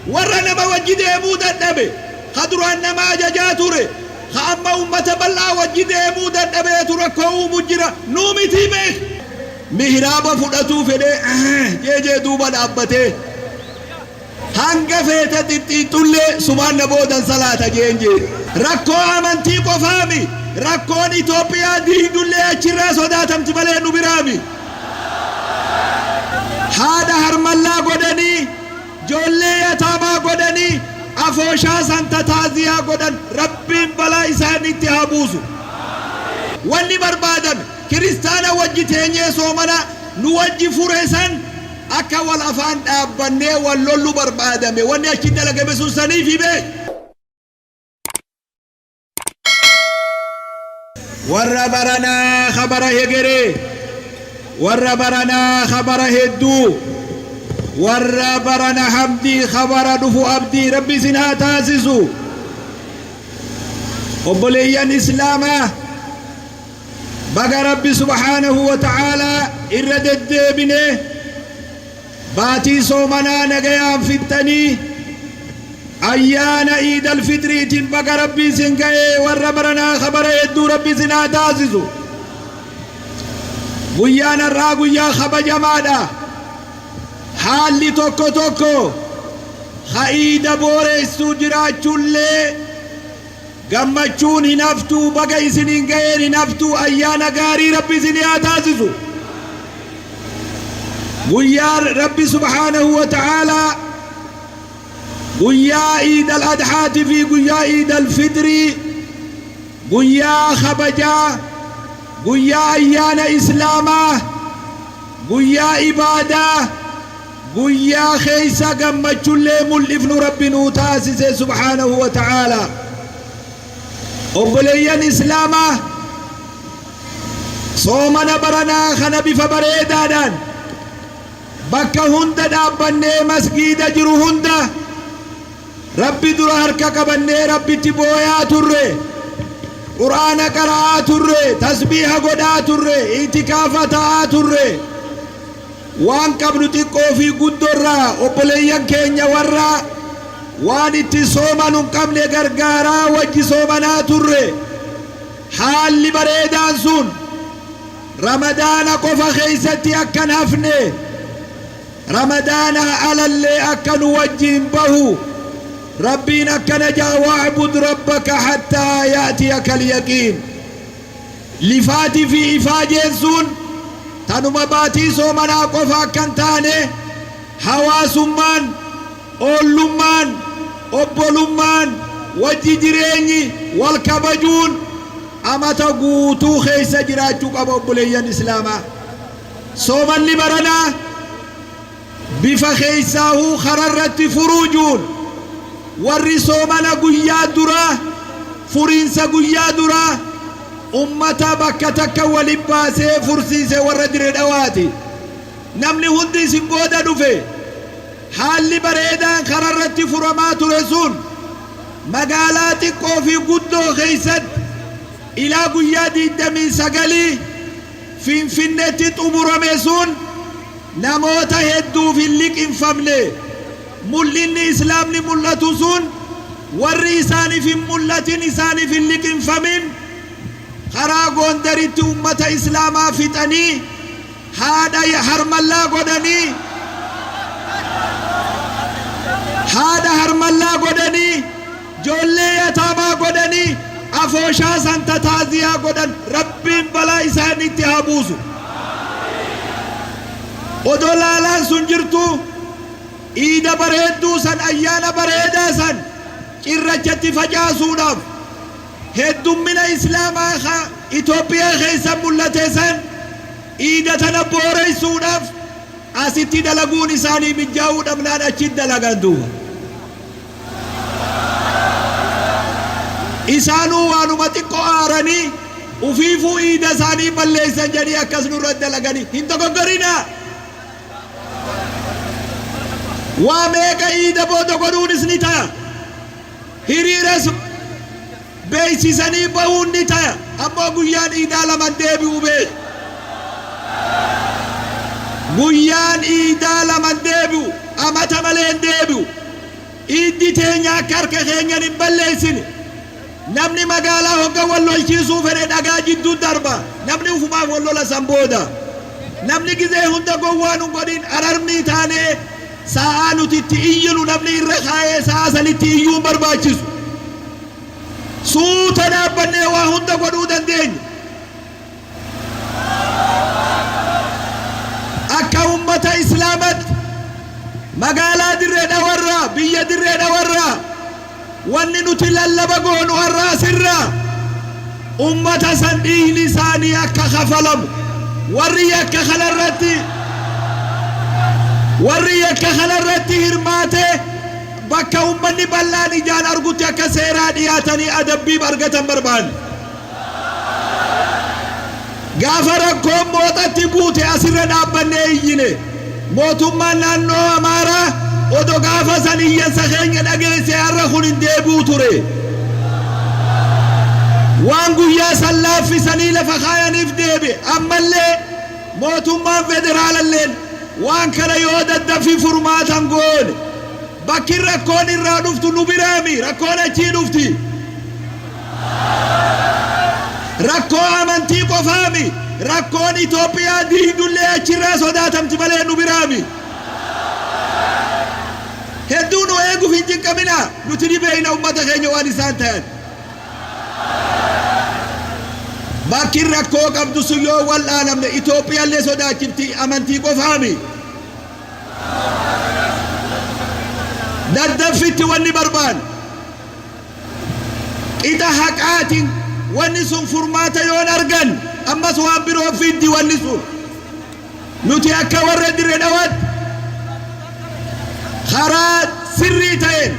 ورنا ما وجده مودا النبي خدر أنما جاتوري خأما أمة بلا وجده مودا النبي تركوا مجرى نومي تيمك مهراب فلتو فده جي دوبا أبته hanga feeta xixiixxullee subhaana boodan salaata jeenje rakkoo amantii qofaami rakkoon Itoophiyaa diigdullee achirraa sodaatamti malee nu biraami haadha harmallaa godhanii joollee yataamaa godhanii afooshaa santa taaziyaa godhan rabbiin balaa isaanitti haa buusu wanni barbaadame kiristaana wajji teenyee soomana nu wajji fure san akka wal afaan dhaabbannee wal lollu barbaadame wanni achi dalagame sun saniif hime warra baranaa khabara hegeree warra baranaa khabara hedduu warra barana hamdii khabara dhufu abdii rabbi isin haa taasisu obboleeyyan islaamaa baga rabbi subhaanahu wa ta'aalaa irra deddeebine باتي صومنا نجيان فتني أيان عيد الفطر تنبقى ربي سنكي وربرنا خبر يدو ربي سنا تاسسو ويانا الراقو يا خبا جمادا حالي توكو توكو خايد بوري سجرا چولي غمچون هنفتو بقى سنين غير هنفتو أيانا غاري ربي سنا تاسسو ويا ربي سبحانه وتعالى ويا عيد الأضحى في ويا عيد الفطر ويا خبجا ويا أيان إسلاما ويا عبادة ويا خيسا قمتشل ملفن ربي نوتاسس سبحانه وتعالى أبليان إسلاما صومنا برنا خنبي فبريدانا bakka hunda dhaabbannee masgiida jiru hunda rabbi dura harka qabannee rabbitti booyaa turre qur'aana qara'aa turre tasbiiha godhaa turre itikaafa ta'aa turre waan qabnu xiqqoo fi guddorraa obboleeyyan keenya warra waan itti sooman hin qabne gargaaraa wajji soomanaa turre haalli bareedaan sun ramadaana qofa keeysatti akkan hafne رمضان على اللي أكن وجين به ربنا كنجا واعبد ربك حتى يأتيك اليقين لفاتي في إفاجيسون تنما باتي سومنا قفا كنتاني حواسمان أولمان أبولمان وججريني والكبجون أما تقوتو خيس جراجوك أبو بليان إسلاما سوما لبرنا بفخيساه خررت فروجون والرسومنا قيا درا فرنسا قيا درا أمتا بكتك ولباسي فرسيسي والردر دواتي نمني هندي سنقودا دفي حال بريدان خررت فرمات رسول مقالات قوفي قدو خيسد إلى قيا دي دمي سقلي فنتت أمور ميسون نموت هدو في الليك انفمني ملين إسلامني ملتو سون والرئيساني في ملتين إساني في الليك انفمن خراغون دريت أمة إسلاما فتني هذا يحرم الله قدني هذا حرم الله قدني جولي يتابا قدني أفوشا سانتا تازيا قدن ربين بلا إساني تهابوسو ودولالان سنجرتو إيدا بريدو سن أيانا بريدا سن إرجت فجاسوناف هدو من إسلام آخا إثيوبيا خيسا ملتي سن إيدا تنبوري سوناف أسيتي دلقون إساني من جاود أمنان أجد دلقاندو إسانو وانو متقو آراني وفيفو إيدا ساني بليسان جاني أكسنو رد دلقاني هندو قرنا واميك إيدا بودو قدون اسنتا هيريرس بيسي سني بهون نتا أما قيان إيدا لمن ديبيو بي قيان إيدا لمن ديبيو أما تملين ديبيو teenya akka harka keenyan hin balleessine. Namni magaalaa hogga wal lolchiisuu fedhe dhagaa jidduu darba. Namni ufumaaf wal lola san booda. Namni gizee hunda gowwaan hin godhin ararmii taanee sa'a nuti itti iyyinu namni irra kaayee sa'a sanitti iyyuu hin barbaachisu. Suuta dhaabbannee waa hunda godhuu dandeenya. Akka ummata islaamatti magaalaa dirree dhawarraa biyya dirree dhawarraa wanni nuti lallaba goonu har'aa sirraa ummata san dhiigni isaanii akka kafalamu warri yakka kanarratti hirmaate bakka ummanni bal'aan ijaan argutti akka seeraa dhiyaatanii adabbii argatan barbaanne. Gaafa rakkoon mooxatti buute asirra dhaabbannee iyyine mootummaan naannoo Amaaraa odo gaafa san iyyansa keenya dhageesse har'a kun hin deebi'u ture. Waan guyyaa san laaffisanii lafa kaayaniif deebi'e ammallee mootummaan federaalalleen waan kana yoo daddafii furmaatan goone bakki rakkoon irraa dhuftu nu biraami rakkoon achii dhufti. Rakkoo amantii qofaami rakkoon Itoophiyaa diidullee achirraa sodaatamti malee nu biraami. Hedduu nu eeguuf hin jinqabina nuti ni beeyna ummata keenya waan isaan ta'an. Bakki rakkoo qabdu sun yoo wal'aanamne Itoophiyaallee sodaachifti amantii qofaami. Daddaffitti wanni barbaan qixa haqaatiin wanni sun furmaata yoon argan ammas waan biroo fiddi wanni sun nuti akka warra dirree dhawaatti karaa sirrii ta'een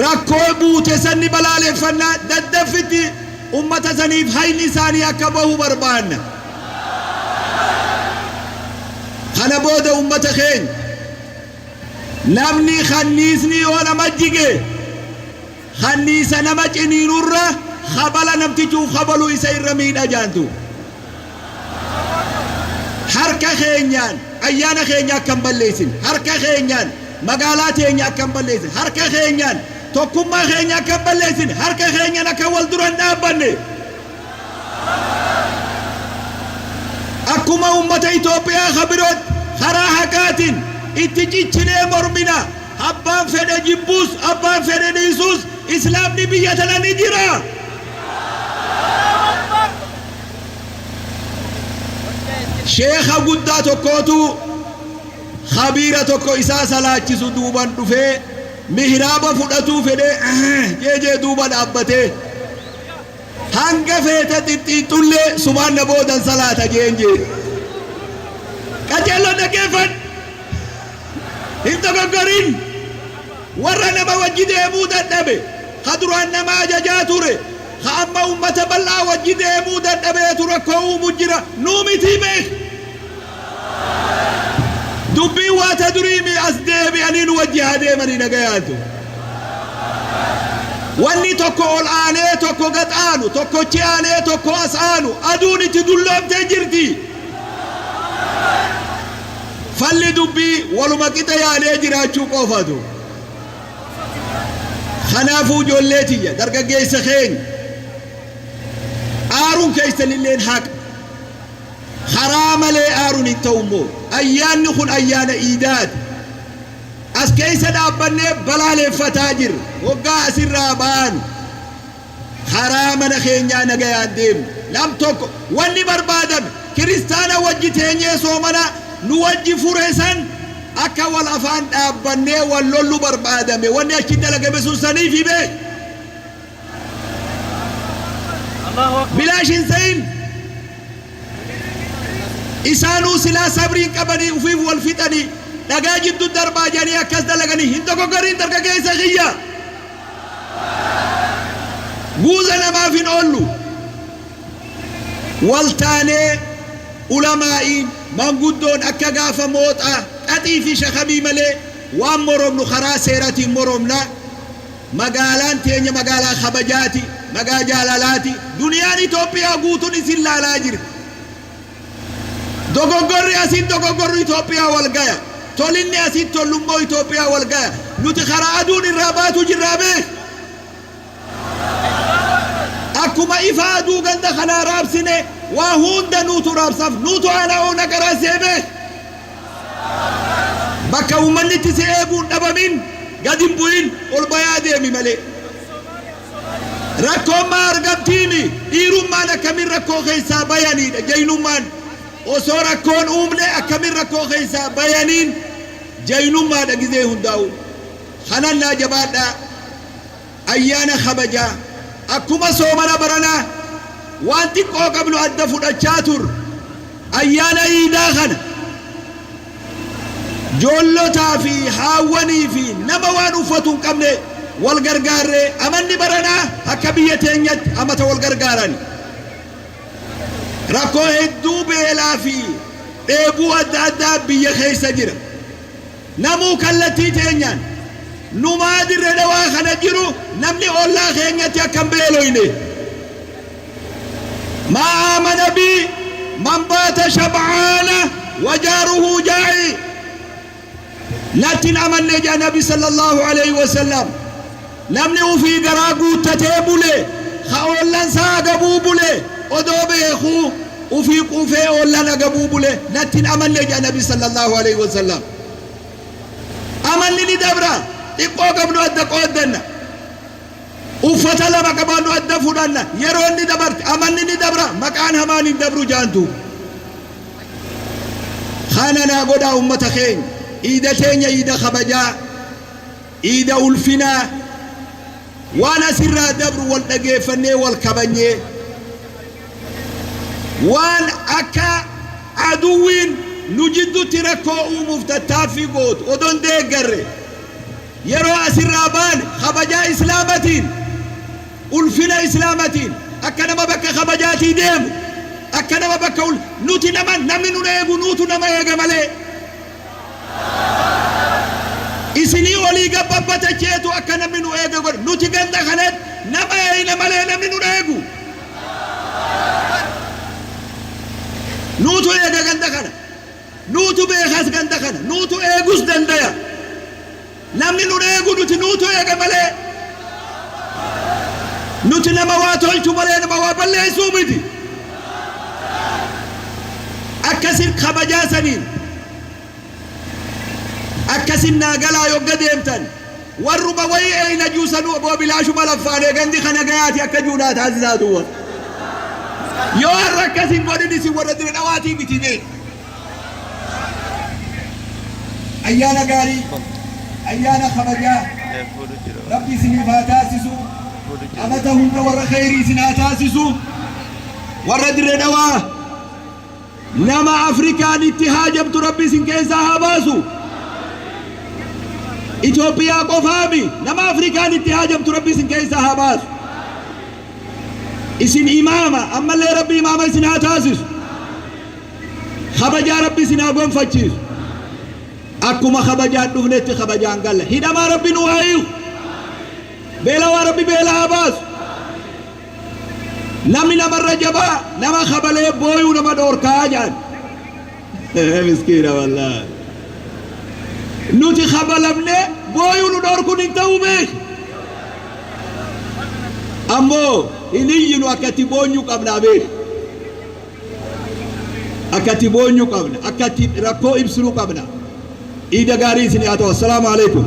rakkoo buute sanni balaaleffannaa daddaffitti ummata saniif hayni isaanii akka bahu barbaanna. Kana booda ummata keenya namni kanniisni yoo nama jige kanniisa nama ciniinurra habala namtichuu habaluu isa irra miidha jaantu. Harka keenyaan ayyaana keenya akka hin balleessin harka keenyaan magaalaa teenya akka hin balleessin harka keenyaan tokkummaa keenya akka hin balleessin harka keenyaan akka wal duran dhaabbanne. Akkuma ummata Itoophiyaa kabirootti karaa haqaatiin itti ciccinee mormina abbaan fedhe jibbuus abbaan fedhe dhiisuus islaamni biyya tana ni jira. Sheekha guddaa tokkootu khabiira tokko isaa salaachisu duuban dhufee mihraaba fudhatuu fedhee jeejee duuba dhaabbatee hanga feete xixxiixxullee subhaan na boodan salaata jeenjee qajeeloo dhaggeeffadhu. Hin dogoggorin warra nama wajji deemuu dadhabe ka duraan nama ajajaa ture ka amma ummata bal'aa wajji deemuu dadhabeetu rakkoo uumu jira nuu miti beek. Dubbii waata duriimi as deebi'anii nu wajji haa deemanii nagayaatu. Wanni tokko ol aanee tokko gad aanu tokkochi aanee tokko as aanu aduun itti dulloomtee jirti. Falli dubbii waluma qixa yaalee jiraachuu qofatu. Kanaafuu ijoollee tiyya dargaggeessa keenya aaruun keessanilleen haqa karaa malee aaruun hin ta'u immoo ayyaanni kun ayyaana iidaati. As keessa dhaabbannee balaaleffataa jirra waggaa asirraa baanu karaa mana keenyaa nagayaan deemnu nam tokko wanni barbaadame kiristaana wajji teenyee soomana nu wajji fure san akka wal afaan dhaabbannee wal lollu barbaadame wanni achi dalagame sun saniif himee bilaashin sayin isaanuu silaa sabriin qabanii ufiif wal fixanii dhagaa jiddu darbaa jedhanii akkas dalaganii hin dogoggoriin dargaggeessa kiyya guuza namaaf hin oollu waltaanee ulamaa'iin manguddoon akka gaafa mooxaa qaxii fi shakamii malee waan moromnu karaa seeratiin moromna. Magaalaan teenya magaalaa kabajaati magaalaa jaalalaati duniyaan Itoophiyaa guutuun isin laalaa jirti. Dogoggorri asin dogoggorri Itoophiyaa wal gaya tolinni asin tollummoo Itoophiyaa wal gaya nuti karaa aduun irraa baatu jirraa beek akkuma ifa aduu ganda kanaa raabsine waa hunda nuutu raabsaaf nuutu aanaa oona garaa seebee bakka uummanni itti si eeguun dhabamin gadi hin bu'in ol bayaa deemi malee rakkoon maa argamtiimi dhiirummaan akkamiin rakkoo keessaa bayaniidha jaynummaan osoo rakkoon uumne akkamiin rakkoo keessaa bayaniin jaynummaadha gizee hundaa'u kanannaa jabaadhaa ayyaana kabajaa akkuma soomana baranaa waan xiqqoo qabnu adda fudhachaa tur ayyaana iidaa kana joollotaa fi haawwanii fi nama waan uffatu hin qabne wal gargaarree amanni baranaa akka biyya teenyatti amata wal gargaaran rakkoo hedduu beelaa fi dheebuu adda addaa biyya keessa jira namuu kallattii teenyaan numaa dirree dhawaa kana jiru namni ollaa keenyatti akkam beeloyne ما آمن بي من بات شبعان وجاره جاعي لكن أمن نجا نبي صلى الله عليه وسلم نمني في قراقو تتيبولي خاولن ساقبوبولي ودوبي خو وفي قوفي أولن قبوبولي لكن أمن نجا نبي صلى الله عليه وسلم أمن لني دبرا إقوى قبل أدق أدنا uffata lama qabaannu adda fudhanna yeroo inni dabarte amanni ni dabra maqaan hamaan hin dabru jaantu kana naa godhaa ummata keenya iida teenya iida kabajaa iida ulfinaa waan asirraa dabru wal dhageeffannee wal kabanyee waan akka aduwwiin nu jidduutti rakkoo uumuuf tattaaffii gootu odon deeggarre yeroo asirraa baane kabajaa islaamatiin ulfina islaamatiin akka nama bakka kabajaatii deemu akka nama bakka nuti namni nu eegu nuutu nama eega malee isinii olii gabbabatacheetu akka namni nu eega godhe nuti ganda kanatti nama eeyna malee namni nu eegu nuutu eega ganda kana nuutu beekas ganda kana nuutu eegus dandaya namni nu eegu nuti eega malee nuti nama waa tolchu malee nama waa balleessuu miti akkasin kabajaa saniin akkasin naagalaa yogga deemtan warruma wayii eeyna juusanuu boo bilaashuma laffaanee gandi kana gayaati akka juunaa taasisaatuwwan yoo har'a akkasin godhin isin warra dire dhawaatii miti mee ayyaana gaarii ayyaana kabajaa rabbi isiniif haa taasisu amata hunda warra khayrii isin haa taasisu warra dirree dhawaa nama afrikaan itti haajamtu rabbi isin keessaa haa baasu Itoophiyaa qofaami nama afrikaan itti haajamtu rabbi isin keessaa haa baasu isin imaama ammallee rabbi imaama isin haa taasisu kabajaa rabbi isin haa gonfachiisu akkuma kabajaan dhufnetti kabajaan galla hidhamaa rabbi nu haa hiiku beela waa rabbi beela haa baasu namni namarra jabaa nama kabalee booyuu nama dhoorkaa jaan miskiina wallaahi nuti kabalamne booyuu nu dhoorkuun hin ta'u beek ammoo hin iyyinu akkatti boonyuu qabnaa beek akkatti boonyuu qabna akkatti rakkoo ibsinuu qabna iida gaarii isin haa ta'u assalaamu alaikum